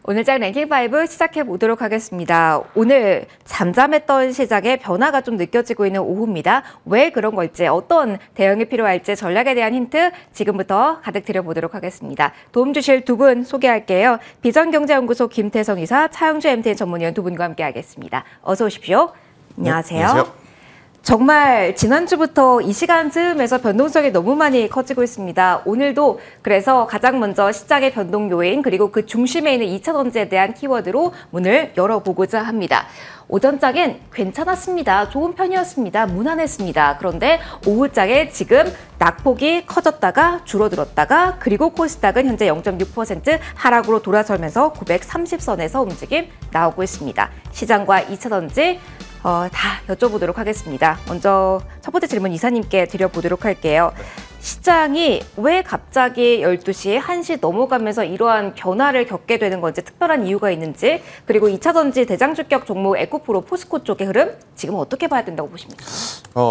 오늘장 랭킹5 시작해 보도록 하겠습니다. 오늘 잠잠했던 시장에 변화가 좀 느껴지고 있는 오후입니다. 왜 그런 걸지, 어떤 대응이 필요할지 전략에 대한 힌트 지금부터 가득 드려보도록 하겠습니다. 도움 주실 두 분 소개할게요. 비전경제연구소 김태성 이사, 차영주 MTN 전문위원 두 분과 함께 하겠습니다. 어서 오십시오. 안녕하세요. 네, 안녕하세요. 정말 지난주부터 이 시간 즈음에서 변동성이 너무 많이 커지고 있습니다. 오늘도 그래서 가장 먼저 시장의 변동 요인 그리고 그 중심에 있는 2차전지에 대한 키워드로 문을 열어보고자 합니다. 오전장엔 괜찮았습니다. 좋은 편이었습니다. 무난했습니다. 그런데 오후장에 지금 낙폭이 커졌다가 줄어들었다가 그리고 코스닥은 현재 0.6% 하락으로 돌아서면서 930선에서 움직임 나오고 있습니다. 시장과 2차전지 다 여쭤보도록 하겠습니다. 먼저 첫 번째 질문 이사님께 드려보도록 할게요. 시장이 왜 갑자기 12시, 1시 넘어가면서 이러한 변화를 겪게 되는 건지, 특별한 이유가 있는지, 그리고 2차전지 대장주격 종목 에코프로, 포스코 쪽의 흐름 지금 어떻게 봐야 된다고 보십니까?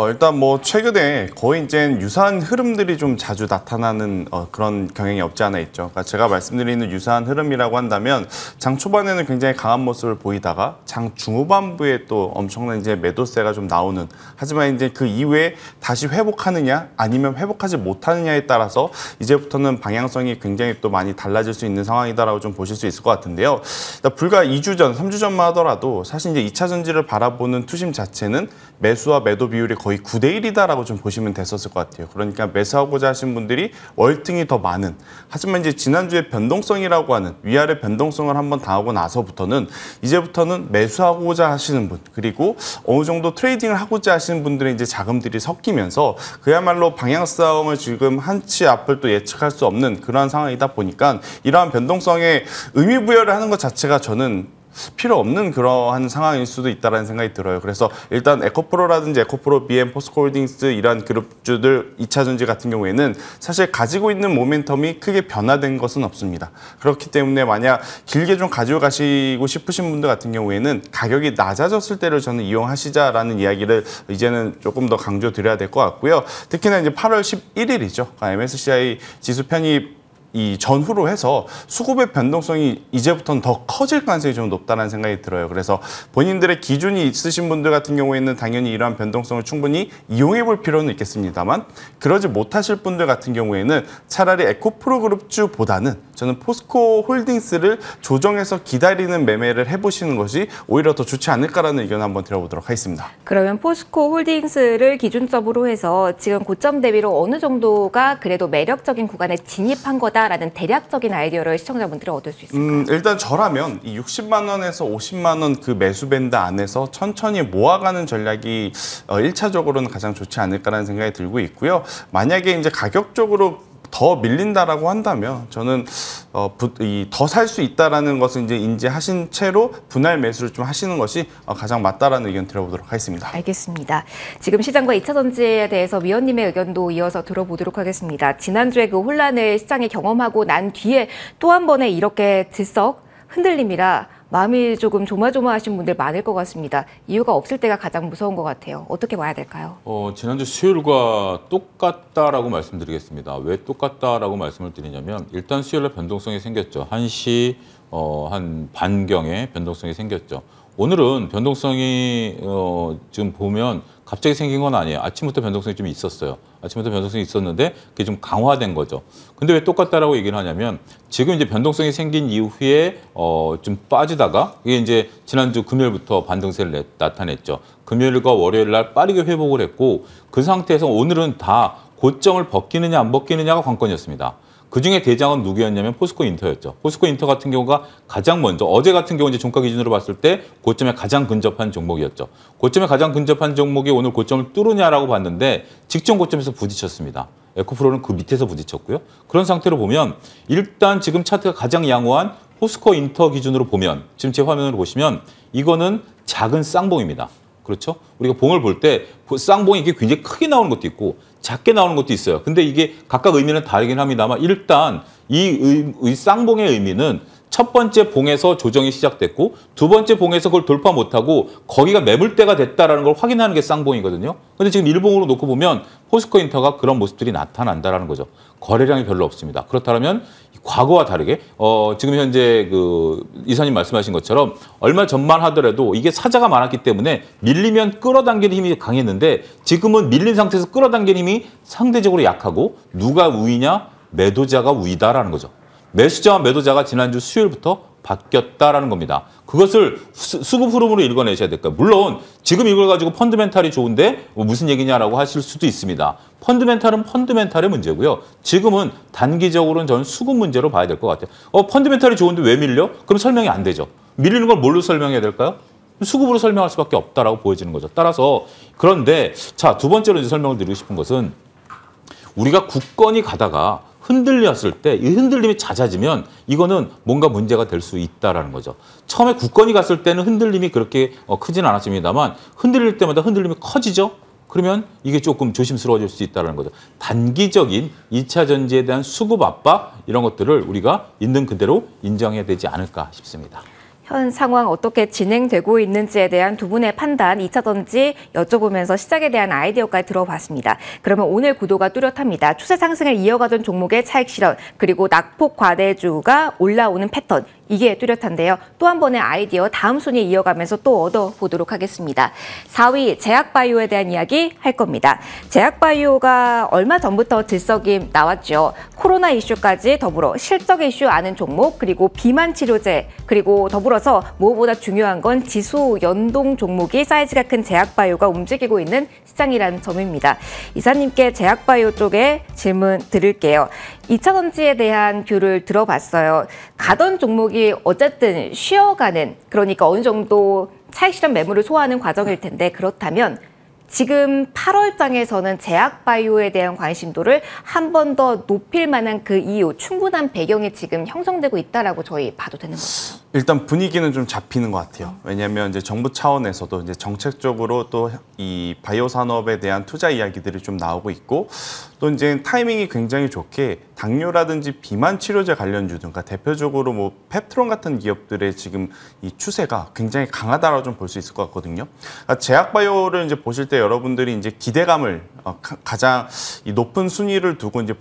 일단 뭐 최근에 거의 이제 유사한 흐름들이 좀 자주 나타나는 그런 경향이 없지 않아 있죠. 그러니까 제가 말씀드리는 유사한 흐름이라고 한다면 장 초반에는 굉장히 강한 모습을 보이다가 장 중후반부에 또 엄청난 이제 매도세가 좀 나오는, 하지만 이제 그 이후에 다시 회복하느냐 아니면 회복하지 못하느냐에 따라서 이제부터는 방향성이 굉장히 또 많이 달라질 수 있는 상황이다라고 좀 보실 수 있을 것 같은데요. 불과 2주 전, 3주 전만 하더라도 사실 이제 2차 전지를 바라보는 투심 자체는 매수와 매도 비율이 거의 9대 1이다라고 좀 보시면 됐었을 것 같아요. 그러니까 매수하고자 하신 분들이 월등히 더 많은, 하지만 이제 지난주에 변동성이라고 하는 위아래 변동성을 한번 당하고 나서부터는 이제부터는 매수하고자 하시는 분, 그리고 어느 정도 트레이딩을 하고자 하시는 분들의 이제 자금들이 섞이면서 그야말로 방향성을 지금 한치 앞을 또 예측할 수 없는 그러한 상황이다 보니까 이러한 변동성에 의미 부여를 하는 것 자체가 저는 필요 없는 그러한 상황일 수도 있다는 생각이 들어요. 그래서 일단 에코프로라든지 에코프로, BM, 포스코홀딩스 이러한 그룹주들 2차전지 같은 경우에는 사실 가지고 있는 모멘텀이 크게 변화된 것은 없습니다. 그렇기 때문에 만약 길게 좀 가지고 가시고 싶으신 분들 같은 경우에는 가격이 낮아졌을 때를 저는 이용하시자라는 이야기를 이제는 조금 더 강조드려야 될 것 같고요. 특히나 이제 8월 11일이죠. MSCI 지수 편입 이 전후로 해서 수급의 변동성이 이제부터는 더 커질 가능성이 좀 높다는 생각이 들어요. 그래서 본인들의 기준이 있으신 분들 같은 경우에는 당연히 이러한 변동성을 충분히 이용해 볼 필요는 있겠습니다만, 그러지 못하실 분들 같은 경우에는 차라리 에코프로 그룹주보다는 저는 포스코 홀딩스를 조정해서 기다리는 매매를 해보시는 것이 오히려 더 좋지 않을까라는 의견을 한번 드려보도록 하겠습니다. 그러면 포스코 홀딩스를 기준점으로 해서 지금 고점 대비로 어느 정도가 그래도 매력적인 구간에 진입한 거다라는 대략적인 아이디어를 시청자분들이 얻을 수 있을까요? 일단 저라면 이 60만 원에서 50만 원 그 매수 밴드 안에서 천천히 모아가는 전략이 1차적으로는 가장 좋지 않을까라는 생각이 들고 있고요. 만약에 이제 가격적으로 더 밀린다라고 한다면 저는 더 살 수 있다라는 것을 이제 인지하신 채로 분할 매수를 좀 하시는 것이 가장 맞다라는 의견 들어보도록 하겠습니다. 알겠습니다. 지금 시장과 2차전지에 대해서 위원님의 의견도 이어서 들어보도록 하겠습니다. 지난주에 그 혼란을 시장이 경험하고 난 뒤에 또 한 번에 이렇게 들썩 흔들림이라 마음이 조금 조마조마하신 분들 많을 것 같습니다. 이유가 없을 때가 가장 무서운 것 같아요. 어떻게 봐야 될까요? 지난주 수요일과 똑같다라고 말씀드리겠습니다. 왜 똑같다라고 말씀을 드리냐면, 일단 수요일에 변동성이 생겼죠. 1시 한 반경에 변동성이 생겼죠. 오늘은 변동성이 지금 보면 갑자기 생긴 건 아니에요. 아침부터 변동성이 좀 있었어요. 아침부터 변동성이 있었는데 그게 좀 강화된 거죠. 근데 왜 똑같다라고 얘기를 하냐면, 지금 이제 변동성이 생긴 이후에 좀 빠지다가 이게 이제 지난주 금요일부터 반등세를 나타냈죠. 금요일과 월요일 날 빠르게 회복을 했고, 그 상태에서 오늘은 다 고점을 벗기느냐 안 벗기느냐가 관건이었습니다. 그중에 대장은 누구였냐면 포스코 인터였죠. 포스코 인터 같은 경우가 가장 먼저, 어제 같은 경우 이제 종가 기준으로 봤을 때 고점에 가장 근접한 종목이었죠. 고점에 가장 근접한 종목이 오늘 고점을 뚫으냐라고 봤는데 직전 고점에서 부딪혔습니다. 에코프로는 그 밑에서 부딪혔고요. 그런 상태로 보면 일단 지금 차트가 가장 양호한 포스코 인터 기준으로 보면, 지금 제 화면으로 보시면 이거는 작은 쌍봉입니다. 그렇죠? 우리가 봉을 볼 때 쌍봉이 이게 굉장히 크게 나오는 것도 있고 작게 나오는 것도 있어요. 근데 이게 각각 의미는 다르긴 합니다만, 일단 이 쌍봉의 의미는 첫 번째 봉에서 조정이 시작됐고 두 번째 봉에서 그걸 돌파 못하고 거기가 매물대가 됐다라는 걸 확인하는 게 쌍봉이거든요. 근데 지금 일봉으로 놓고 보면 포스코 인터가 그런 모습들이 나타난다라는 거죠. 거래량이 별로 없습니다. 그렇다면 과거와 다르게 지금 현재 그 이사님 말씀하신 것처럼 얼마 전만 하더라도 이게 사자가 많았기 때문에 밀리면 끌어당기는 힘이 강했는데 지금은 밀린 상태에서 끌어당기는 힘이 상대적으로 약하고 누가 우위냐? 매도자가 우위다라는 거죠. 매수자와 매도자가 지난주 수요일부터 바뀌었다라는 겁니다. 그것을 수급 흐름으로 읽어내셔야 될까요? 물론 지금 이걸 가지고 펀드멘탈이 좋은데 무슨 얘기냐라고 하실 수도 있습니다. 펀드멘탈은 펀드멘탈의 문제고요. 지금은 단기적으로는 저는 수급 문제로 봐야 될 것 같아요. 펀드멘탈이 좋은데 왜 밀려? 그럼 설명이 안 되죠. 밀리는 걸 뭘로 설명해야 될까요? 수급으로 설명할 수밖에 없다라고 보여지는 거죠. 따라서 그런데 자, 두 번째로 이제 설명을 드리고 싶은 것은 우리가 굳건히 가다가 흔들렸을 때 이 흔들림이 잦아지면 이거는 뭔가 문제가 될 수 있다라는 거죠. 처음에 굳건히 갔을 때는 흔들림이 그렇게 크진 않았습니다만 흔들릴 때마다 흔들림이 커지죠. 그러면 이게 조금 조심스러워질 수 있다는 거죠. 단기적인 2차 전지에 대한 수급 압박 이런 것들을 우리가 있는 그대로 인정해야 되지 않을까 싶습니다. 현 상황 어떻게 진행되고 있는지에 대한 두 분의 판단, 2차 전지 여쭤보면서 시작에 대한 아이디어까지 들어봤습니다. 그러면 오늘 구도가 뚜렷합니다. 추세 상승을 이어가던 종목의 차익 실현, 그리고 낙폭 과대주가 올라오는 패턴, 이게 뚜렷한데요. 또 한 번의 아이디어 다음 순위 이어가면서 또 얻어보도록 하겠습니다. 4위 제약바이오에 대한 이야기 할 겁니다. 제약바이오가 얼마 전부터 들썩임 나왔죠. 코로나 이슈까지 더불어 실적 이슈 아는 종목, 그리고 비만 치료제, 그리고 더불어서 무엇보다 중요한 건 지수 연동 종목이 사이즈가 큰 제약바이오가 움직이고 있는 시장이라는 점입니다. 이사님께 제약바이오 쪽에 질문 드릴게요. 2차 전지에 대한 뷰를 들어봤어요. 가던 종목이 어쨌든 쉬어가는, 그러니까 어느 정도 차익 실현 매물을 소화하는 과정일 텐데, 그렇다면 지금 8월장에서는 제약바이오에 대한 관심도를 한 번 더 높일 만한 그 이유, 충분한 배경이 지금 형성되고 있다라고 저희 봐도 되는 거죠. 일단 분위기는 좀 잡히는 것 같아요. 왜냐하면 이제 정부 차원에서도 이제 정책적으로 또 이 바이오 산업에 대한 투자 이야기들이 좀 나오고 있고, 또 이제 타이밍이 굉장히 좋게 당뇨라든지 비만 치료제 관련주 등, 그러니까 대표적으로 뭐 펩트론 같은 기업들의 지금 이 추세가 굉장히 강하다라고 좀 볼 수 있을 것 같거든요. 그러니까 제약바이오를 이제 보실 때 여러분들이 이제 기대감을 가장 이 높은 순위를 두고 이제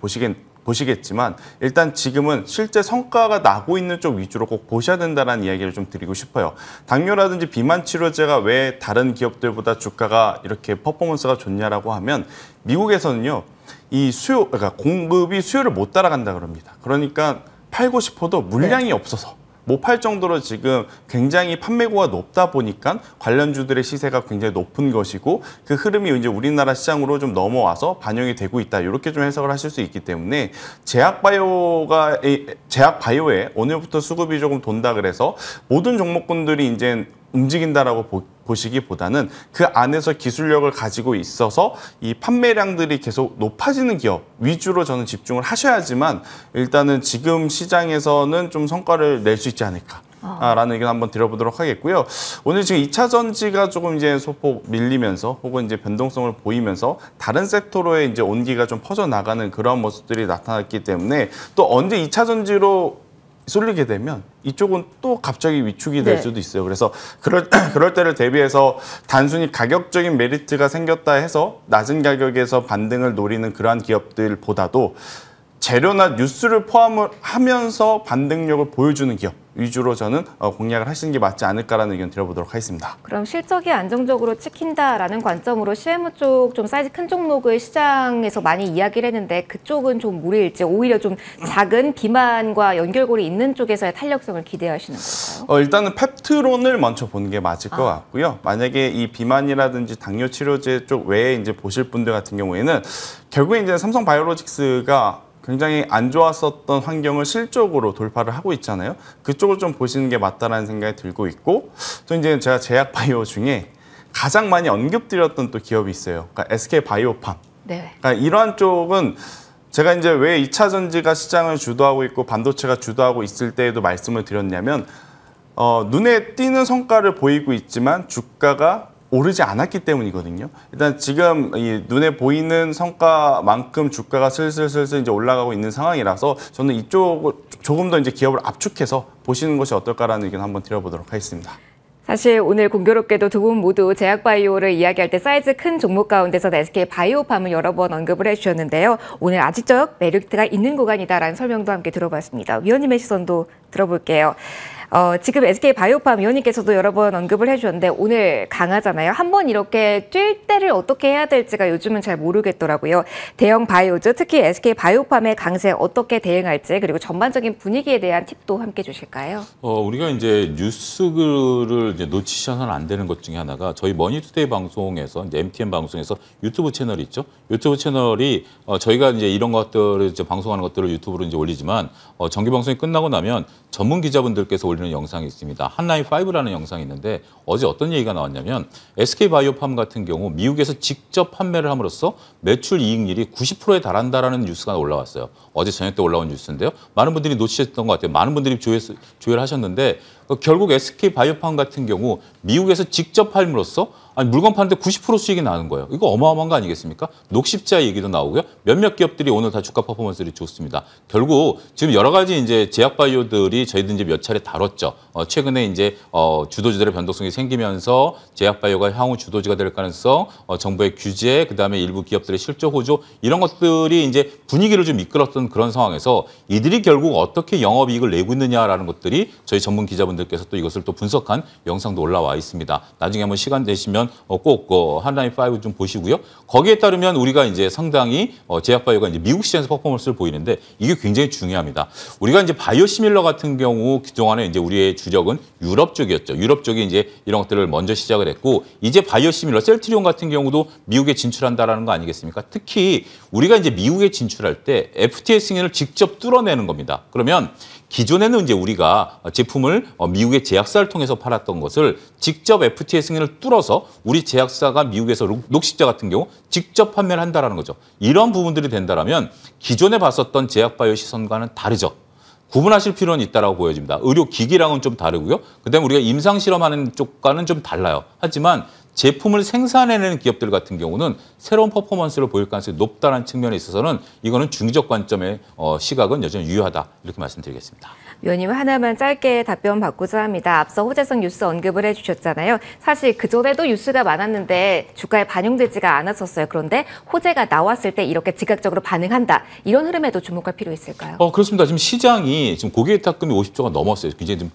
보시겠지만, 일단 지금은 실제 성과가 나고 있는 쪽 위주로 꼭 보셔야 된다는 이야기를 좀 드리고 싶어요. 당뇨라든지 비만 치료제가 왜 다른 기업들보다 주가가 이렇게 퍼포먼스가 좋냐라고 하면, 미국에서는요, 이 그러니까 공급이 수요를 못 따라간다 그럽니다. 그러니까 팔고 싶어도 물량이 없어서 못 팔 정도로 지금 굉장히 판매고가 높다 보니까 관련주들의 시세가 굉장히 높은 것이고, 그 흐름이 이제 우리나라 시장으로 좀 넘어와서 반영이 되고 있다, 이렇게 좀 해석을 하실 수 있기 때문에 제약바이오에 오늘부터 수급이 조금 돈다 그래서 모든 종목군들이 이제 움직인다라고 보시기보다는 그 안에서 기술력을 가지고 있어서 이 판매량들이 계속 높아지는 기업 위주로 저는 집중을 하셔야지만 일단은 지금 시장에서는 좀 성과를 낼 수 있지 않을까라는 의견 한번 드려보도록 하겠고요. 오늘 지금 2차 전지가 조금 이제 소폭 밀리면서 혹은 이제 변동성을 보이면서 다른 섹터로의 이제 온기가 좀 퍼져 나가는 그런 모습들이 나타났기 때문에, 또 언제 2차 전지로 쏠리게 되면 이쪽은 또 갑자기 위축이 될 수도 있어요. 그래서 그럴 때를 대비해서 단순히 가격적인 메리트가 생겼다 해서 낮은 가격에서 반등을 노리는 그러한 기업들보다도 재료나 뉴스를 포함을 하면서 반등력을 보여주는 기업 위주로 저는 공략을 하시는 게 맞지 않을까라는 의견 드려보도록 하겠습니다. 그럼 실적이 안정적으로 찍힌다라는 관점으로 CMO 쪽 좀 사이즈 큰 종목을 시장에서 많이 이야기를 했는데, 그쪽은 좀 무리일지 오히려 좀 작은 비만과 연결고리 있는 쪽에서의 탄력성을 기대하시는 걸까요? 일단은 펩트론을 먼저 보는 게 맞을 것 같고요. 만약에 이 비만이라든지 당뇨 치료제 쪽 외에 이제 보실 분들 같은 경우에는 결국에 이제 삼성바이오로직스가 굉장히 안 좋았었던 환경을 실적으로 돌파를 하고 있잖아요. 그쪽을 좀 보시는 게 맞다라는 생각이 들고 있고, 또 이제 제가 제약바이오 중에 가장 많이 언급드렸던 또 기업이 있어요. 그러니까 SK바이오팜. 네. 그러니까 이러한 쪽은 제가 이제 왜 2차 전지가 시장을 주도하고 있고 반도체가 주도하고 있을 때에도 말씀을 드렸냐면, 눈에 띄는 성과를 보이고 있지만 주가가 오르지 않았기 때문이거든요. 일단 지금 이 눈에 보이는 성과만큼 주가가 슬슬 이제 올라가고 있는 상황이라서 저는 이쪽을 조금 더 이제 기업을 압축해서 보시는 것이 어떨까라는 의견 한번 드려보도록 하겠습니다. 사실 오늘 공교롭게도 두 분 모두 제약바이오를 이야기할 때 사이즈 큰 종목 가운데서 SK바이오팜을 여러 번 언급을 해주셨는데요. 오늘 아직적 메리트가 있는 구간이다라는 설명도 함께 들어봤습니다. 위원님의 시선도 들어볼게요. 지금 SK바이오팜 위원님께서도 여러 번 언급을 해주셨는데 오늘 강하잖아요. 한번 이렇게 뛸 때를 어떻게 해야 될지가 요즘은 잘 모르겠더라고요. 대형 바이오즈, 특히 SK바이오팜의 강세 어떻게 대응할지 그리고 전반적인 분위기에 대한 팁도 함께 주실까요? 우리가 이제 뉴스를 이제 놓치셔서는 안 되는 것 중에 하나가 저희 머니투데이 방송에서 이제 MTN 방송에서 유튜브 채널이 있죠. 유튜브 채널이 저희가 이제 이런 것들을 이제 방송하는 것들을 유튜브로 이제 올리지만 정기 방송이 끝나고 나면 전문 기자분들께서 올리는 영상이 있습니다. 한라인 5라는 영상이 있는데 어제 어떤 얘기가 나왔냐면 SK바이오팜 같은 경우 미국에서 직접 판매를 함으로써 매출 이익률이 90%에 달한다라는 뉴스가 올라왔어요. 어제 저녁 때 올라온 뉴스인데요. 많은 분들이 놓치셨던 것 같아요. 많은 분들이 조회를 하셨는데 결국 SK바이오팜 같은 경우 미국에서 직접 팔므로써 물건 파는데 90% 수익이 나는 거예요. 이거 어마어마한 거 아니겠습니까? 녹십자 얘기도 나오고요. 몇몇 기업들이 오늘 다 주가 퍼포먼스들이 좋습니다. 결국 지금 여러 가지 이제 제약바이오들이 저희도 이제 몇 차례 다뤘죠. 최근에 이제 주도주들의 변동성이 생기면서 제약바이오가 향후 주도주가 될 가능성, 정부의 규제, 그다음에 일부 기업들의 실적 호조 이런 것들이 이제 분위기를 좀 이끌었던 그런 상황에서 이들이 결국 어떻게 영업이익을 내고 있느냐라는 것들이 저희 전문 기자분들께서 또 이것을 또 분석한 영상도 올라와 있습니다. 나중에 한번 시간 되시면 꼭 한라인 5 좀 보시고요. 거기에 따르면 우리가 이제 상당히 제약바이오가 이제 미국 시장에서 퍼포먼스를 보이는데 이게 굉장히 중요합니다. 우리가 이제 바이오시밀러 같은 경우 그동안에 이제 우리의 주력은 유럽 쪽이었죠. 유럽 쪽이 이제 이런 것들을 먼저 시작을 했고 이제 바이오시밀러 셀트리온 같은 경우도 미국에 진출한다라는 거 아니겠습니까? 특히 우리가 이제 미국에 진출할 때 FTA 승인을 직접 뚫어내는 겁니다. 그러면 기존에는 이제 우리가 제품을 미국의 제약사를 통해서 팔았던 것을 직접 FTA 승인을 뚫어서 우리 제약사가 미국에서 녹십자 같은 경우 직접 판매를 한다라는 거죠. 이런 부분들이 된다라면 기존에 봤었던 제약바이오 시선과는 다르죠. 구분하실 필요는 있다라고 보여집니다. 의료기기랑은 좀 다르고요. 그다음에 우리가 임상실험하는 쪽과는 좀 달라요. 하지만 제품을 생산해내는 기업들 같은 경우는 새로운 퍼포먼스를 보일 가능성이 높다는 측면에 있어서는 이거는 중의적 관점의 시각은 여전히 유효하다 이렇게 말씀드리겠습니다. 위원님 하나만 짧게 답변 받고자 합니다. 앞서 호재성 뉴스 언급을 해주셨잖아요. 사실 그전에도 뉴스가 많았는데 주가에 반영되지가 않았었어요. 그런데 호재가 나왔을 때 이렇게 즉각적으로 반응한다. 이런 흐름에도 주목할 필요 있을까요? 그렇습니다. 지금 시장이 지금 고객탁금이 50조가 넘었어요. 굉장히 좀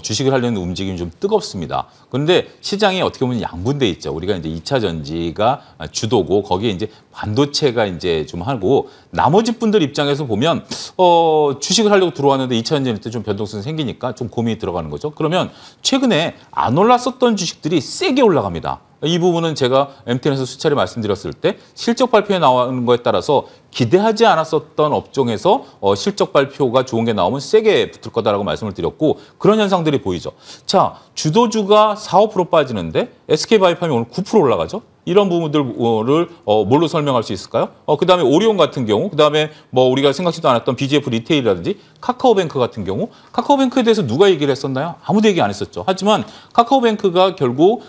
주식을 하려는 움직임이 좀 뜨겁습니다. 그런데 시장이 어떻게 보면 양분돼 있죠. 우리가 이제 2차 전지가 주도고 거기에 이제 반도체가 이제 좀 하고 나머지 분들 입장에서 보면 주식을 하려고 들어왔는데 2차 전지 때 좀 변동성이 생기니까 좀 고민이 들어가는 거죠. 그러면 최근에 안 올랐었던 주식들이 세게 올라갑니다. 이 부분은 제가 MTN에서 수차례 말씀드렸을 때 실적 발표에 나오는 거에 따라서 기대하지 않았었던 업종에서 실적 발표가 좋은 게 나오면 세게 붙을 거다라고 말씀을 드렸고 그런 현상들이 보이죠. 자, 주도주가 4, 5% 빠지는데 SK바이오팜이 오늘 9% 올라가죠. 이런 부분들을 뭘로 설명할 수 있을까요? 그다음에 오리온 같은 경우, 그다음에 뭐 우리가 생각지도 않았던 BGF 리테일이라든지 카카오뱅크 같은 경우, 카카오뱅크에 대해서 누가 얘기를 했었나요? 아무도 얘기 안 했었죠. 하지만 카카오뱅크가 결국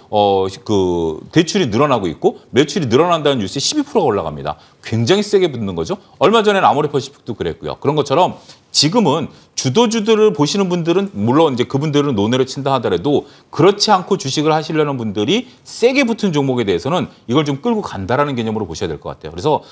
그 대출이 늘어나고 있고 매출이 늘어난다는 뉴스에 12%가 올라갑니다. 굉장히 세게 붙는 거죠. 얼마 전에는 아모레퍼시픽도 그랬고요. 그런 것처럼 지금은 주도주들을 보시는 분들은 물론 이제 그분들은 논외로 친다 하더라도 그렇지 않고 주식을 하시려는 분들이 세게 붙은 종목에 대해서는 이걸 좀 끌고 간다라는 개념으로 보셔야 될 것 같아요. 그래서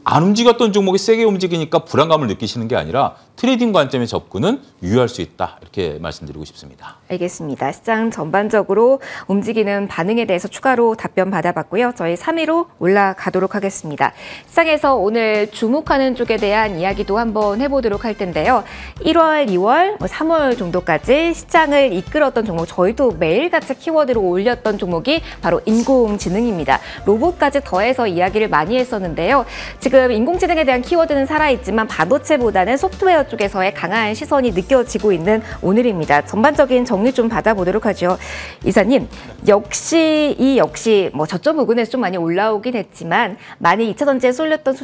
안 움직였던 종목이 세게 움직이니까 불안감을 느끼시는 게 아니라 트레이딩 관점의 접근은 유효할 수 있다. 이렇게 말씀드리고 싶습니다. 알겠습니다. 시장 전반적으로 움직이는 반응에 대해서 추가로 답변 받아봤고요. 저희 3위로 올라가도록 하겠습니다. 시장에서 오늘 주목하는 쪽에 대한 이야기도 한번 해보도록 할 텐데요. 1월, 2월, 3월 정도까지 시장을 이끌었던 종목, 저희도 매일같이 키워드로 올렸던 종목이 바로 인공지능입니다. 로봇까지 더해서 이야기를 많이 했었는데요. 지금 인공지능에 대한 키워드는 살아있지만 반도체보다는 소프트웨어 쪽에서의 강한 시선이 느껴지고 있는 오늘입니다. 전반적인 정리 좀 받아보도록 하죠. 이사님, 역시 뭐 저점 부근에서 좀 많이 올라오긴 했지만 많이 2차 전지에 쏠렸던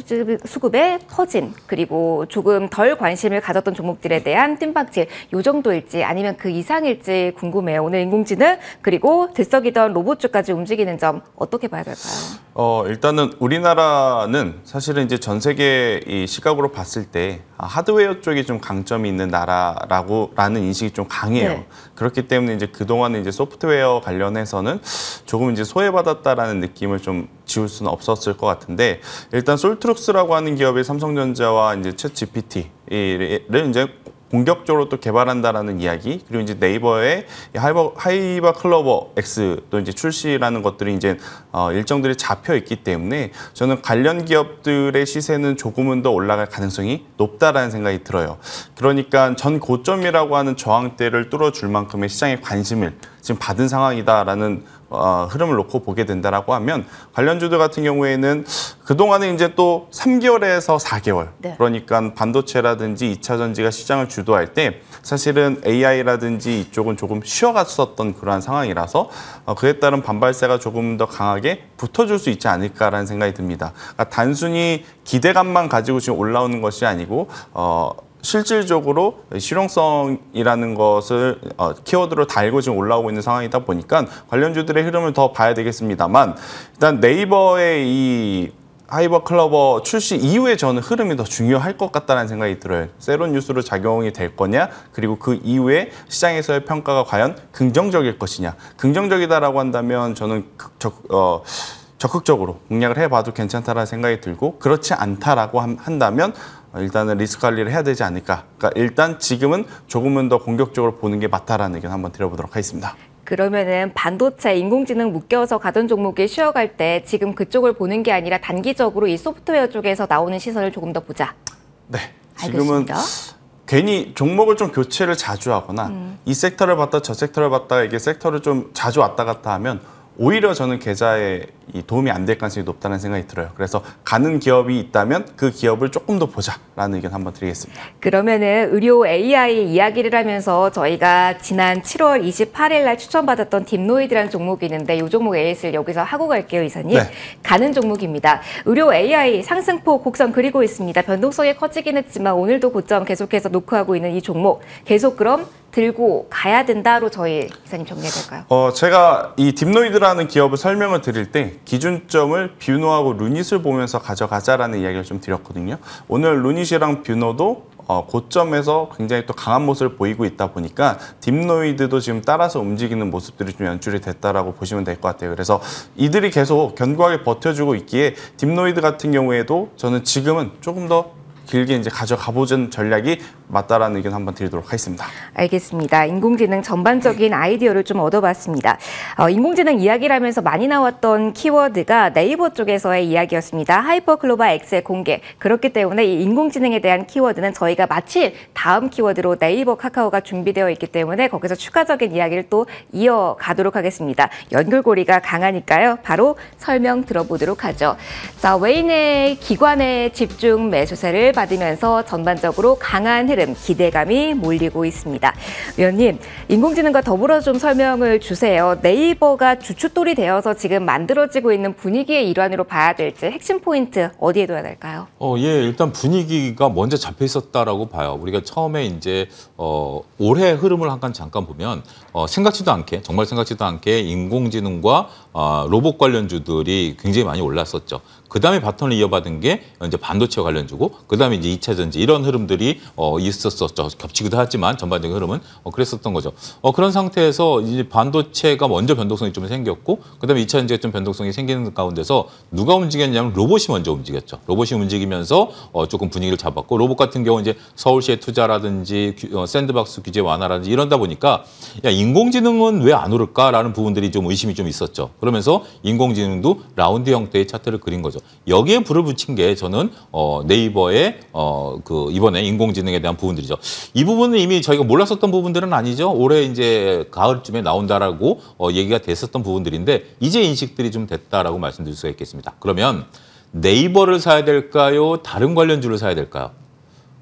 수급의 퍼짐 그리고 조금 덜 관심 관심을 가졌던 종목들에 대한 뜀박질 요 정도일지 아니면 그 이상일지 궁금해요. 오늘 인공지능 그리고 들썩이던 로봇주까지 움직이는 점 어떻게 봐야 될까요? 일단은 우리나라는 사실은 이제 전 세계 이 시각으로 봤을 때 하드웨어 쪽이 좀 강점이 있는 나라라는 인식이 좀 강해요. 네. 그렇기 때문에 이제 그동안은 이제 소프트웨어 관련해서는 조금 이제 소외받았다라는 느낌을 좀 지울 수는 없었을 것 같은데 일단 솔트룩스라고 하는 기업이 삼성전자와 이제 챗 GPT를 이제 본격적으로 또 개발한다라는 이야기 그리고 이제 네이버의 하이바 클로버 X도 이제 출시라는 것들이 이제 일정들이 잡혀 있기 때문에 저는 관련 기업들의 시세는 조금은 더 올라갈 가능성이 높다라는 생각이 들어요. 그러니까 전 고점이라고 하는 저항대를 뚫어줄 만큼의 시장의 관심을 지금 받은 상황이다라는 흐름을 놓고 보게 된다라고 하면 관련주들 같은 경우에는 그동안에 이제 또 3개월에서 4개월 네. 그러니까 반도체라든지 2차 전지가 시장을 주도할 때 사실은 AI라든지 이쪽은 조금 쉬어갔었던 그러한 상황이라서 그에 따른 반발세가 조금 더 강하게 붙어줄 수 있지 않을까라는 생각이 듭니다. 그러니까 단순히 기대감만 가지고 지금 올라오는 것이 아니고 실질적으로 실용성이라는 것을 키워드로 달고 지금 올라오고 있는 상황이다 보니까 관련주들의 흐름을 더 봐야 되겠습니다만 일단 네이버의 이 하이버 클로버 출시 이후에 저는 흐름이 더 중요할 것 같다는 생각이 들어요. 새로운 뉴스로 작용이 될 거냐 그리고 그 이후에 시장에서의 평가가 과연 긍정적일 것이냐. 긍정적이다라고 한다면 저는 적극적으로 공략을 해봐도 괜찮다라는 생각이 들고 그렇지 않다라고 한다면 일단은 리스크 관리를 해야 되지 않을까. 그러니까 일단 지금은 조금은 더 공격적으로 보는 게 맞다라는 의견 한번 드려보도록 하겠습니다. 그러면은 반도체, 인공지능 묶여서 가던 종목이 쉬어갈 때 지금 그쪽을 보는 게 아니라 단기적으로 이 소프트웨어 쪽에서 나오는 시선을 조금 더 보자. 네, 지금은 알겠습니다. 괜히 종목을 좀 교체를 자주 하거나 이 섹터를 봤다 저 섹터를 봤다가 이게 섹터를 좀 자주 왔다 갔다 하면 오히려 저는 계좌에 이 도움이 안 될 가능성이 높다는 생각이 들어요. 그래서 가는 기업이 있다면 그 기업을 조금 더 보자라는 의견 한번 드리겠습니다. 그러면은 의료 AI 이야기를 하면서 저희가 지난 7월 28일 날 추천받았던 딥노이드라는 종목이 있는데 이 종목 AS를 여기서 하고 갈게요, 이사님. 네. 가는 종목입니다. 의료 AI 상승폭 곡선 그리고 있습니다. 변동성이 커지긴 했지만 오늘도 고점 계속해서 노크하고 있는 이 종목 계속 그럼 들고 가야 된다로 저희 이사님 정리해볼까요? 제가 이 딥노이드라는 기업을 설명을 드릴 때 기준점을 뷰노하고 루닛을 보면서 가져가자라는 이야기를 좀 드렸거든요. 오늘 루닛이랑 뷰노도 고점에서 굉장히 또 강한 모습을 보이고 있다 보니까 딥노이드도 지금 따라서 움직이는 모습들이 좀 연출이 됐다라고 보시면 될 것 같아요. 그래서 이들이 계속 견고하게 버텨주고 있기에 딥노이드 같은 경우에도 저는 지금은 조금 더 길게 이제 가져가보는 전략이 맞다라는 의견 한번 드리도록 하겠습니다. 알겠습니다. 인공지능 전반적인 아이디어를 좀 얻어봤습니다. 인공지능 이야기를 하면서 많이 나왔던 키워드가 네이버 쪽에서의 이야기였습니다. 하이퍼클로버 X의 공개. 그렇기 때문에 이 인공지능에 대한 키워드는 저희가 마침 다음 키워드로 네이버 카카오가 준비되어 있기 때문에 거기서 추가적인 이야기를 또 이어가도록 하겠습니다. 연결고리가 강하니까요. 바로 설명 들어보도록 하죠. 자, 외인의 기관의 집중 매수세를 받으면서 전반적으로 강한 흐름, 기대감이 몰리고 있습니다. 위원님, 인공지능과 더불어 좀 설명을 주세요. 네이버가 주춧돌이 되어서 지금 만들어지고 있는 분위기의 일환으로 봐야 될지 핵심 포인트 어디에 둬야 될까요? 예, 일단 분위기가 먼저 잡혀 있었다라고 봐요. 우리가 처음에 이제 올해 흐름을 잠깐 보면 생각지도 않게 정말 생각지도 않게 인공지능과 로봇 관련주들이 굉장히 많이 올랐었죠. 그 다음에 바톤을 이어받은 게 이제 반도체 관련주고, 그 다음에 이제 2차 전지 이런 흐름들이 있었었죠. 겹치기도 하지만 전반적인 흐름은 그랬었던 거죠. 그런 상태에서 이제 반도체가 먼저 변동성이 좀 생겼고, 그 다음에 2차 전지가 좀 변동성이 생기는 가운데서 누가 움직였냐면 로봇이 먼저 움직였죠. 로봇이 움직이면서 조금 분위기를 잡았고, 로봇 같은 경우 이제 서울시의 투자라든지 샌드박스 규제 완화라든지 이런다 보니까 야, 인공지능은 왜 안 오를까라는 부분들이 좀 의심이 좀 있었죠. 그러면서 인공지능도 라운드 형태의 차트를 그린 거죠. 여기에 불을 붙인 게 저는 네이버의 이번에 인공지능에 대한 부분들이죠. 이 부분은 이미 저희가 몰랐었던 부분들은 아니죠. 올해 이제 가을쯤에 나온다라고 얘기가 됐었던 부분들인데 이제 인식들이 좀 됐다라고 말씀드릴 수가 있겠습니다. 그러면 네이버를 사야 될까요? 다른 관련주를 사야 될까요?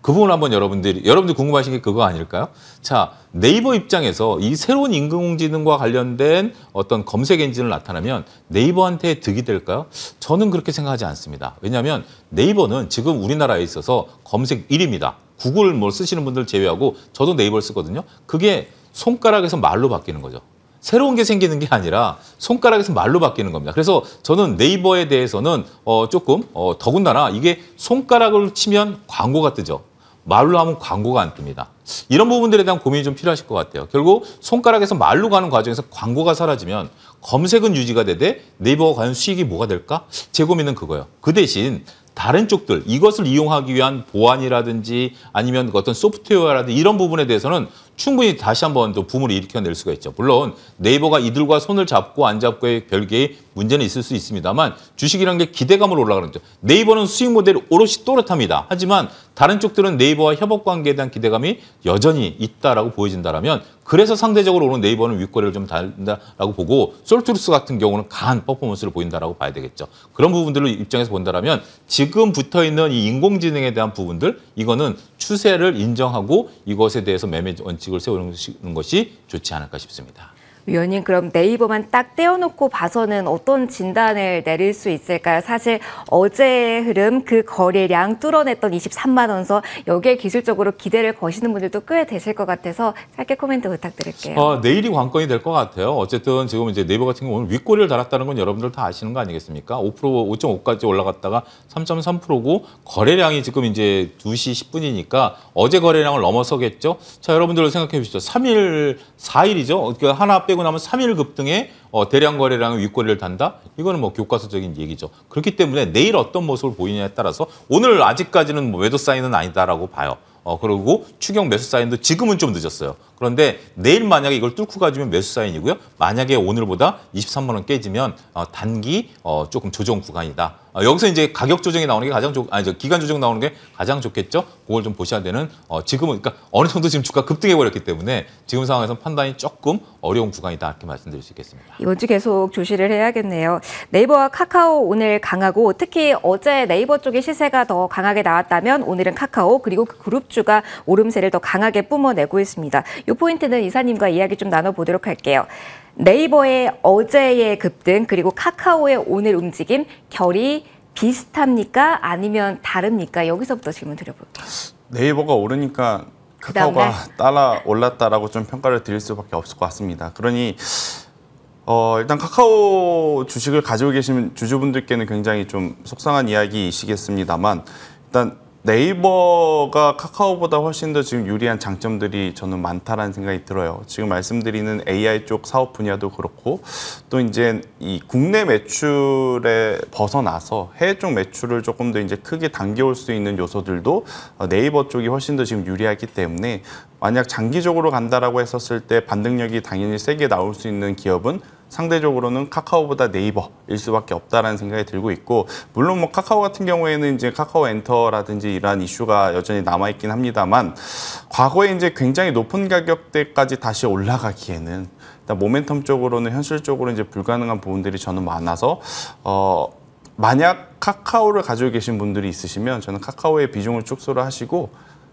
그 부분 한번 여러분들 궁금하신 게 그거 아닐까요? 자, 네이버 입장에서 이 새로운 인공지능과 관련된 어떤 검색 엔진을 나타나면 네이버한테 득이 될까요? 저는 그렇게 생각하지 않습니다. 왜냐하면 네이버는 지금 우리나라에 있어서 검색 1위입니다. 구글 뭐 쓰시는 분들 제외하고 저도 네이버를 쓰거든요. 그게 손가락에서 말로 바뀌는 거죠. 새로운 게 생기는 게 아니라 손가락에서 말로 바뀌는 겁니다. 그래서 저는 네이버에 대해서는 조금 더군다나 이게 손가락을 치면 광고가 뜨죠. 말로 하면 광고가 안 뜹니다. 이런 부분들에 대한 고민이 좀 필요하실 것 같아요. 결국 손가락에서 말로 가는 과정에서 광고가 사라지면 검색은 유지가 되되 네이버가 과연 수익이 뭐가 될까? 제 고민은 그거예요. 그 대신 다른 쪽들 이것을 이용하기 위한 보안이라든지 아니면 어떤 소프트웨어라든지 이런 부분에 대해서는 충분히 다시 한번 또 붐을 일으켜낼 수가 있죠. 물론 네이버가 이들과 손을 잡고 안 잡고의 별개의 문제는 있을 수 있습니다만 주식이라는 게 기대감으로 올라가는 거죠. 네이버는 수익 모델이 오롯이 또렷합니다. 하지만 다른 쪽들은 네이버와 협업 관계에 대한 기대감이 여전히 있다라고 보여진다라면 그래서 상대적으로 오는 네이버는 윗거래를 좀 달린다라고 보고 솔트루스 같은 경우는 강한 퍼포먼스를 보인다라고 봐야 되겠죠. 그런 부분들을 입장에서 본다라면 지금 붙어 있는 이 인공지능에 대한 부분들 이거는 추세를 인정하고 이것에 대해서 매매 원칙을 세우는 것이 좋지 않을까 싶습니다. 위원님, 그럼 네이버만 딱 떼어놓고 봐서는 어떤 진단을 내릴 수 있을까요? 사실 어제의 흐름, 그 거래량 뚫어냈던 23만 원서 여기에 기술적으로 기대를 거시는 분들도 꽤 되실 것 같아서 짧게 코멘트 부탁드릴게요. 내일이 관건이 될 것 같아요. 어쨌든 지금 이제 네이버 같은 경우는 오늘 윗꼬리를 달았다는 건 여러분들 다 아시는 거 아니겠습니까? 5%, 5.5까지 올라갔다가 3.3%고 거래량이 지금 이제 2시 10분이니까 어제 거래량을 넘어서겠죠. 자, 여러분들 생각해 보시죠. 3일, 4일이죠. 그러니까 하나 빼고 나면 3일 급등에 대량 거래량의 윗꼬리를 단다? 이거는 뭐 교과서적인 얘기죠. 그렇기 때문에 내일 어떤 모습을 보이냐에 따라서 오늘 아직까지는 뭐 매도 사인은 아니다라고 봐요. 그리고 추경 매수 사인도 지금은 좀 늦었어요. 그런데 내일 만약에 이걸 뚫고 가주면 매수 사인이고요. 만약에 오늘보다 23만 원 깨지면 단기 조금 조정 구간이다. 여기서 이제 가격 조정이 나오는 게 가장 기간 조정 나오는 게 가장 좋겠죠. 그걸 좀 보셔야 되는 지금은 그러니까 어느 정도 지금 주가 급등해 버렸기 때문에 지금 상황에서 판단이 조금 어려운 구간이다 이렇게 말씀드릴 수 있겠습니다. 이번 주 계속 조시를 해야겠네요. 네이버와 카카오 오늘 강하고 특히 어제 네이버 쪽의 시세가 더 강하게 나왔다면 오늘은 카카오 그리고 그 그룹주가 오름세를 더 강하게 뿜어내고 있습니다. 이 포인트는 이사님과 이야기 좀 나눠보도록 할게요. 네이버의 어제의 급등 그리고 카카오의 오늘 움직임 결이 비슷합니까? 아니면 다릅니까? 여기서부터 질문 드려볼게요. 네이버가 오르니까 카카오가 따라 올랐다라고 좀 평가를 드릴 수밖에 없을 것 같습니다. 그러니 일단 카카오 주식을 가지고 계신 주주분들께는 굉장히 좀 속상한 이야기이시겠습니다만 일단 네이버가 카카오보다 훨씬 더 지금 유리한 장점들이 저는 많다라는 생각이 들어요. 지금 말씀드리는 AI 쪽 사업 분야도 그렇고 또 이제 이 국내 매출에 벗어나서 해외 쪽 매출을 조금 더 이제 크게 당겨올 수 있는 요소들도 네이버 쪽이 훨씬 더 지금 유리하기 때문에 만약 장기적으로 간다라고 했었을 때 반등력이 당연히 세게 나올 수 있는 기업은 상대적으로는 카카오보다 네이버일 수밖에 없다라는 생각이 들고 있고 물론 뭐 카카오 같은 경우에는 이제 카카오 엔터라든지 이러한 이슈가 여전히 남아있긴 합니다만 과거에 이제 굉장히 높은 가격대까지 다시 올라가기에는 일단 모멘텀적으로는 현실적으로 이제 불가능한 부분들이 저는 많아서 만약 카카오를 가지고 계신 분들이 있으시면 저는 카카오의 비중을 축소를 하시고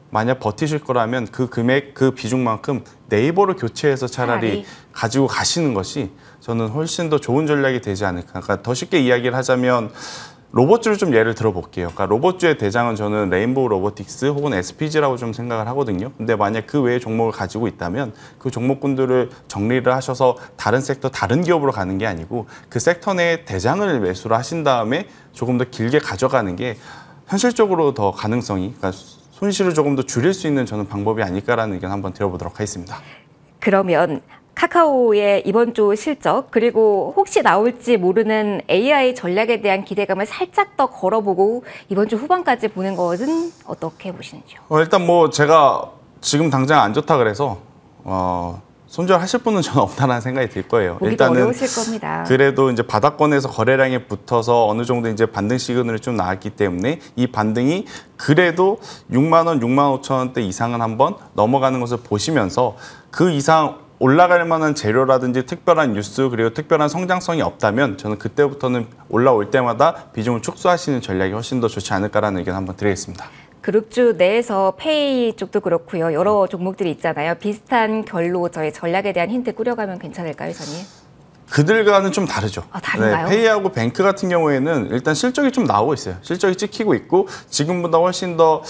만약 버티실 거라면 그 금액, 그 비중만큼 네이버로 교체해서 차라리 가지고 가시는 것이 저는 훨씬 더 좋은 전략이 되지 않을까. 그러니까 더 쉽게 이야기를 하자면 로봇주를 좀 예를 들어볼게요. 그러니까 로봇주의 대장은 저는 레인보우 로보틱스 혹은 SPG라고 좀 생각을 하거든요. 근데 만약 그 외의 종목을 가지고 있다면 그 종목군들을 정리를 하셔서 다른 섹터, 다른 기업으로 가는 게 아니고 그 섹터 내에 대장을 매수를 하신 다음에 조금 더 길게 가져가는 게 현실적으로 더 가능성이 그러니까 손실을 조금 더 줄일 수 있는 저는 방법이 아닐까라는 의견 한번 드려보도록 하겠습니다. 그러면 카카오의 이번 주 실적 그리고 혹시 나올지 모르는 AI 전략에 대한 기대감을 살짝 더 걸어보고 이번 주 후반까지 보는 것은 어떻게 보시는지요? 일단 뭐 제가 지금 당장 안 좋다 그래서 손절하실 분은 저는 없다는 생각이 들 거예요. 보기도 일단은 어려우실 겁니다. 그래도 이제 바닥권에서 거래량에 붙어서 어느 정도 이제 반등 시그널이 좀 나왔기 때문에 이 반등이 그래도 6만 원, 6만 5천 원대 이상은 한번 넘어가는 것을 보시면서 그 이상 올라갈 만한 재료라든지 특별한 뉴스 그리고 특별한 성장성이 없다면 저는 그때부터는 올라올 때마다 비중을 축소하시는 전략이 훨씬 더 좋지 않을까라는 의견 한번 드리겠습니다. 그룹주 내에서 페이 쪽도 그렇고요. 여러 종목들이 있잖아요. 비슷한 결로 저희 전략에 대한 힌트 꾸려가면 괜찮을까요, 선생님? 그들과는 좀 다르죠. 다른가요? 페이하고 뱅크 같은 경우에는 일단 실적이 좀 나오고 있어요. 실적이 찍히고 있고 지금보다 훨씬 더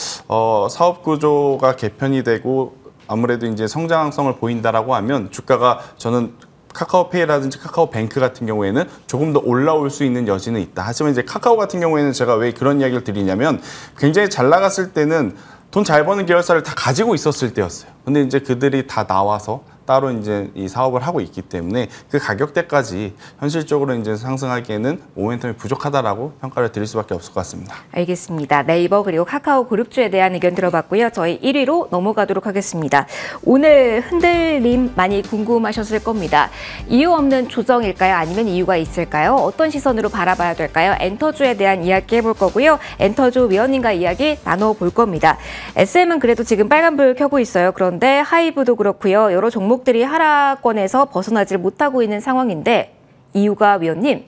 사업 구조가 개편이 되고 아무래도 이제 성장성을 보인다라고 하면 주가가 저는 카카오페이라든지 카카오뱅크 같은 경우에는 조금 더 올라올 수 있는 여지는 있다. 하지만 이제 카카오 같은 경우에는 제가 왜 그런 이야기를 드리냐면 굉장히 잘 나갔을 때는 돈 잘 버는 계열사를 다 가지고 있었을 때였어요. 근데 이제 그들이 다 나와서 따로 이제 이 사업을 하고 있기 때문에 그 가격대까지 현실적으로 이제 상승하기에는 모멘텀이 부족하다라고 평가를 드릴 수밖에 없을 것 같습니다. 알겠습니다. 네이버 그리고 카카오 그룹주에 대한 의견 들어봤고요. 저희 1위로 넘어가도록 하겠습니다. 오늘 흔들림 많이 궁금하셨을 겁니다. 이유 없는 조정일까요? 아니면 이유가 있을까요? 어떤 시선으로 바라봐야 될까요? 엔터주에 대한 이야기 해볼 거고요. 엔터주 위원님과 이야기 나눠볼 겁니다. SM은 그래도 지금 빨간불 켜고 있어요. 그런데 하이브도 그렇고요. 여러 종목들이 하락권에서 벗어나질 못하고 있는 상황인데 이유가 위원님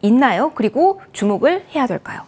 있나요? 그리고 주목을 해야 될까요?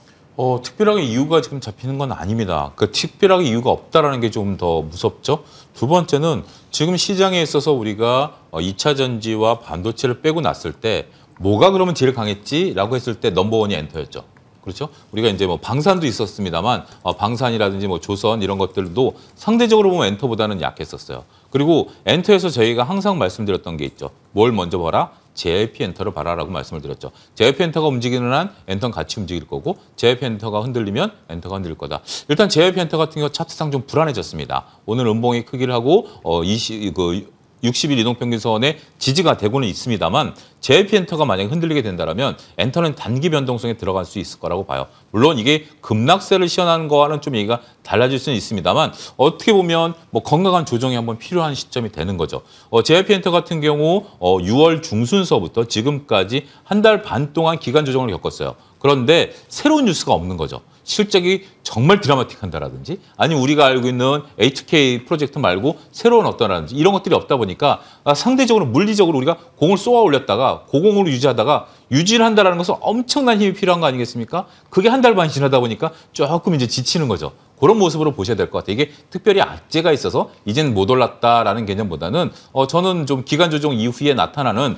특별하게 이유가 지금 잡히는 건 아닙니다. 그 특별하게 이유가 없다라는 게 좀 더 무섭죠. 두 번째는 지금 시장에 있어서 우리가 2차 전지와 반도체를 빼고 났을 때 뭐가 그러면 제일 강했지라고 했을 때 넘버원이 엔터였죠. 그렇죠? 우리가 이제 뭐 방산도 있었습니다만 방산이라든지 뭐 조선 이런 것들도 상대적으로 보면 엔터보다는 약했었어요. 그리고 엔터에서 저희가 항상 말씀드렸던 게 있죠. 뭘 먼저 봐라? JYP 엔터를 봐라라고 말씀을 드렸죠. JYP 엔터가 움직이는 한 엔터는 같이 움직일 거고 JYP 엔터가 흔들리면 엔터가 흔들릴 거다. 일단 JYP 엔터 같은 경우 차트상 좀 불안해졌습니다. 오늘 음봉이 크기를 하고 60일 이동평균선에 지지가 되고는 있습니다만 JYP 엔터가 만약에 흔들리게 된다면 엔터는 단기 변동성에 들어갈 수 있을 거라고 봐요. 물론 이게 급락세를 시현하는 거와는 좀 얘기가 달라질 수는 있습니다만 어떻게 보면 뭐 건강한 조정이 한번 필요한 시점이 되는 거죠. JYP 엔터 같은 경우 6월 중순서부터 지금까지 한 달 반 동안 기간 조정을 겪었어요. 그런데 새로운 뉴스가 없는 거죠. 실적이 정말 드라마틱한다라든지 아니면 우리가 알고 있는 A2K 프로젝트 말고 새로운 어떠라든지 이런 것들이 없다 보니까 상대적으로 물리적으로 우리가 공을 쏘아 올렸다가 고공으로 유지하다가 유지를 한다는 것은 엄청난 힘이 필요한 거 아니겠습니까? 그게 한 달 반 지나다 보니까 조금 이제 지치는 거죠. 그런 모습으로 보셔야 될 것 같아요. 이게 특별히 악재가 있어서 이제는 못 올랐다라는 개념보다는 저는 좀 기간 조정 이후에 나타나는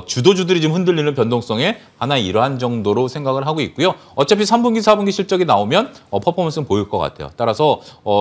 주도주들이 좀 흔들리는 변동성의 하나의 일환 정도로 생각을 하고 있고요. 어차피 3분기, 4분기 실적이 나오면 퍼포먼스는 보일 것 같아요. 따라서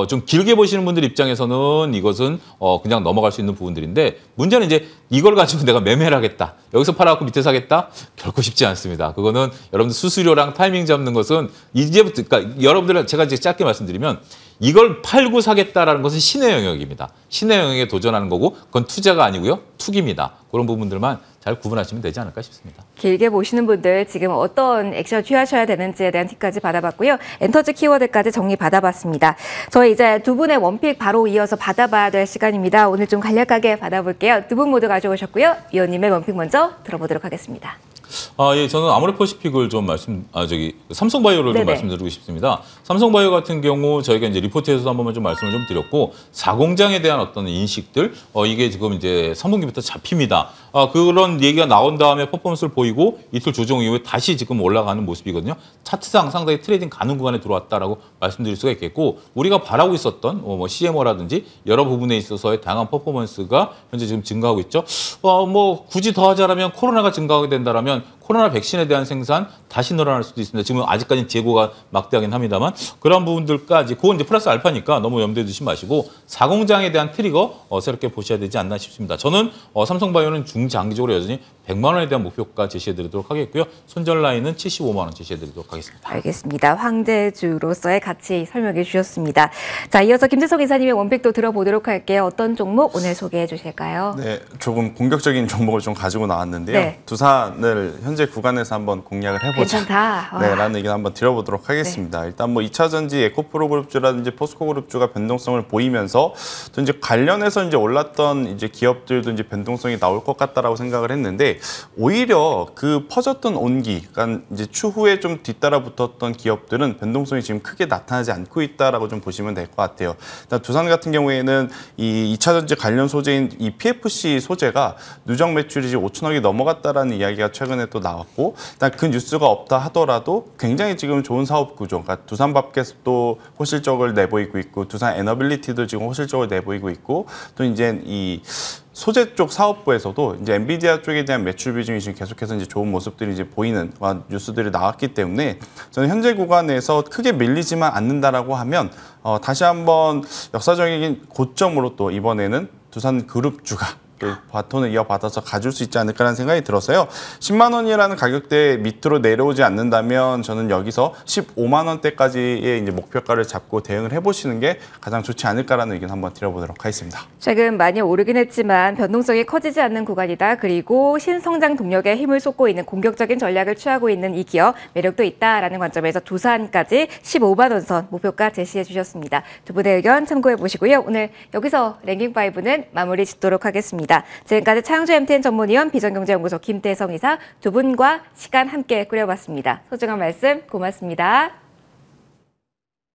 좀 길게 보시는 분들 입장에서는 이것은 그냥 넘어갈 수 있는 부분들인데 문제는 이제 이걸 가지고 내가 매매를 하겠다. 여기서 팔아갖고 밑에 사겠다? 결코 쉽지 않습니다. 그거는 여러분들 수수료랑 타이밍 잡는 것은 이제부터, 그러니까 여러분들은 제가 이제 짧게 말씀드리면 이걸 팔고 사겠다라는 것은 신의 영역입니다. 신의 영역에 도전하는 거고 그건 투자가 아니고요. 투기입니다. 그런 부분들만 잘 구분하시면 되지 않을까 싶습니다. 길게 보시는 분들 지금 어떤 액션 취하셔야 되는지에 대한 팁까지 받아봤고요. 엔터지 키워드까지 정리 받아봤습니다. 저희 이제 두 분의 원픽 바로 이어서 받아봐야 될 시간입니다. 오늘 좀 간략하게 받아볼게요. 두 분 모두 가져오셨고요. 위원님의 원픽 먼저 들어보도록 하겠습니다. 예, 저는 아모레퍼시픽을 좀 삼성바이오를 좀 말씀드리고 싶습니다. 삼성바이오 같은 경우 저희가 이제 리포트에서도 한 번만 좀 말씀을 좀 드렸고, 사공장에 대한 어떤 인식들, 이게 지금 이제 3분기부터 잡힙니다. 그런 얘기가 나온 다음에 퍼포먼스를 보이고 이틀 조정 이후에 다시 지금 올라가는 모습이거든요. 차트상 상당히 트레이딩 가능 구간에 들어왔다라고 말씀드릴 수가 있겠고, 우리가 바라고 있었던 뭐 CMO라든지 여러 부분에 있어서의 다양한 퍼포먼스가 현재 지금 증가하고 있죠. 뭐 굳이 더 하자라면 코로나가 증가하게 된다라면 코로나 백신에 대한 생산 다시 늘어날 수도 있습니다. 지금 아직까지는 재고가 막대하긴 합니다만 그런 부분들까지 그건 이제 플러스 알파니까 너무 염두에 두지 마시고 사공장에 대한 트리거 새롭게 보셔야 되지 않나 싶습니다. 저는 삼성바이오는 중장기적으로 여전히 100만 원에 대한 목표가 제시해드리도록 하겠고요. 손절 라인은 75만 원 제시해드리도록 하겠습니다. 알겠습니다. 황제주로서의 가치 설명해 주셨습니다. 자, 이어서 김재석 이사님의 원픽도 들어보도록 할게요. 어떤 종목 오늘 소개해 주실까요? 네, 조금 공격적인 종목을 좀 가지고 나왔는데요. 네. 두산을 현재 구간에서 한번 공략을 해보자. 괜찮다. 네, 라는 의견 한번 드려보도록 하겠습니다. 일단 뭐 2차 전지 에코프로 그룹주라든지 포스코 그룹주가 변동성을 보이면서 또 이제 관련해서 이제 올랐던 이제 기업들도 이제 변동성이 나올 것 같다라고 생각을 했는데 오히려 그 퍼졌던 온기, 그러니까 이제 추후에 좀 뒤따라 붙었던 기업들은 변동성이 지금 크게 나타나지 않고 있다라고 좀 보시면 될 것 같아요. 일단 두산 같은 경우에는 이 2차 전지 관련 소재인 이 PFC 소재가 누적 매출이 이제 5천억이 넘어갔다라는 이야기가 최근에 또 나왔고, 일단 그 뉴스가 없다 하더라도 굉장히 지금 좋은 사업 구조, 그러니까 두산밥켓도 호실적을 내보이고 있고, 두산 에너빌리티도 지금 호실적을 내보이고 있고, 또 이제 이 소재 쪽 사업부에서도 이제 엔비디아 쪽에 대한 매출 비중이 지금 계속해서 이제 좋은 모습들이 이제 보이는 뉴스들이 나왔기 때문에 저는 현재 구간에서 크게 밀리지만 않는다라고 하면 다시 한번 역사적인 고점으로 또 이번에는 두산 그룹주가 바톤을 이어받아서 가줄 수 있지 않을까라는 생각이 들어서요. 10만 원이라는 가격대 밑으로 내려오지 않는다면 저는 여기서 15만 원대까지의 이제 목표가를 잡고 대응을 해보시는 게 가장 좋지 않을까라는 의견 한번 드려보도록 하겠습니다. 최근 많이 오르긴 했지만 변동성이 커지지 않는 구간이다. 그리고 신성장 동력에 힘을 쏟고 있는 공격적인 전략을 취하고 있는 이 기업 매력도 있다라는 관점에서 두산까지 15만 원 선 목표가 제시해 주셨습니다. 두 분의 의견 참고해 보시고요. 오늘 여기서 랭킹5는 마무리 짓도록 하겠습니다. 지금까지 차영주 MTN 전문위원 비전경제연구소 김태성 이사 두 분과 시간 함께 꾸려봤습니다. 소중한 말씀 고맙습니다.